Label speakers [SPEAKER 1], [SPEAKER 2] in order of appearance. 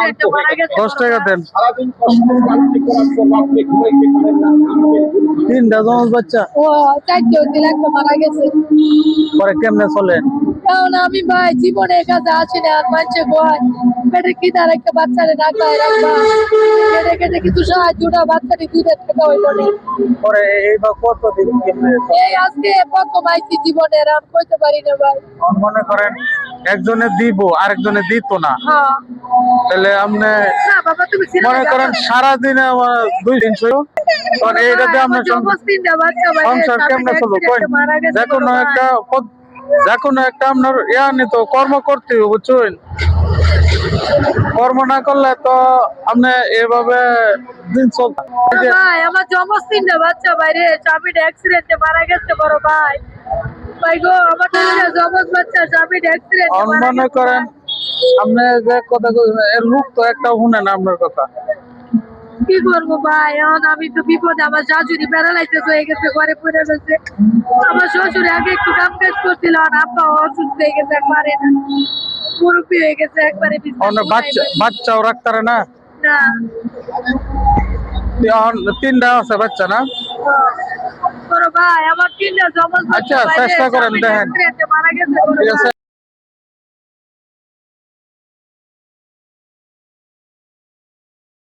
[SPEAKER 1] অ্যাক্সিডেন্টে মারা গেছে
[SPEAKER 2] 10 টাকা দেন।
[SPEAKER 3] সারাদিন কষ্ট ক্লান্তি করার পর রাত্রে ঘুমাইতে পারেন না, আমাদের
[SPEAKER 2] তিনটা জমজ বাচ্চা,
[SPEAKER 1] ও চারটে দিন একটা মারা গেছে।
[SPEAKER 2] পরে কেমনে চলে?
[SPEAKER 1] কারণ আমি ভাই জীবনের কাছে আসি না, আর মানুষে কয় পেটে কি তার একটা বাচ্চারে না খায় রাখবা, কেটে কেটে কিছু সাহায্য না, বাচ্চাটি দুধের থেকে হইল না।
[SPEAKER 2] পরে এইবার কতদিন কেমনে চলে?
[SPEAKER 1] এই আজকে প্রথম আইছি জীবনের, আমি কইতে পারি না ভাই।
[SPEAKER 2] মনে করেন একজনে দিব আরেকজনে দিত না,
[SPEAKER 1] হ্যাঁ
[SPEAKER 2] তাহলে আপনি
[SPEAKER 1] না বাবা, তুমি ছেড়ে
[SPEAKER 2] মনে
[SPEAKER 1] দাও।
[SPEAKER 2] করেন সারাদিনে আমার 200-300, তখন এইটাতে
[SPEAKER 1] আমার
[SPEAKER 2] আপনার
[SPEAKER 1] জমজ তিনটা বাচ্চা ভাই,
[SPEAKER 2] সংসার
[SPEAKER 1] স্বামীটা
[SPEAKER 2] কেমনে চলবে?
[SPEAKER 1] accident এ মারা গেছে
[SPEAKER 2] যে কোনো
[SPEAKER 1] বড় ভাই।
[SPEAKER 2] একটা যে কোনো একটা আপনার নিত কর্ম করতে হবে, বুঝছেন? কর্ম না করলে তো আপনি এভাবে দিন চলতে।
[SPEAKER 1] ভাই আমার জমজ তিনটা বাচ্চা ভাই রে, স্বামীটা অ্যাক্সিডেন্টে মারা গেছে বড় ভাই। ভাই গো, আমার তিনটা জমজ বাচ্চা স্বামীটা অ্যাক্সিডেন্টে মারা
[SPEAKER 2] মনে
[SPEAKER 1] গেছে
[SPEAKER 2] করেন
[SPEAKER 1] ভাই।
[SPEAKER 2] আপনি যে কথা কইছেন, এর লোক তো একটা শুনে না আপনার কথা।
[SPEAKER 1] কি করবো ভাই, এখন আমি তো বিপদে, আমার শাশুড়ি প্যারালাইসিস হয়ে গেছে, ঘরে পড়ে রয়েছে। আমার শ্বশুর আগে একটু কাম কাজ করছিল, আর আব্বা অসুস্থ হয়ে গেছে, একবারে না মুরব্বী হয়ে গেছে, একবারে
[SPEAKER 2] অন্য বাচ্চাও রাখতারে না,
[SPEAKER 1] না।
[SPEAKER 2] এখন 3টা আছে বাচ্চা না?
[SPEAKER 1] বড় ভাই আমার তিনটা জমজ বাচ্চা
[SPEAKER 2] আচ্ছা,
[SPEAKER 1] ভাই রে,
[SPEAKER 2] চেষ্টা করেন,
[SPEAKER 1] স্বামীটা
[SPEAKER 2] দেখেন।
[SPEAKER 1] accident এ মারা গেছে বড়
[SPEAKER 2] ঠিক আছে।
[SPEAKER 1] ভাই।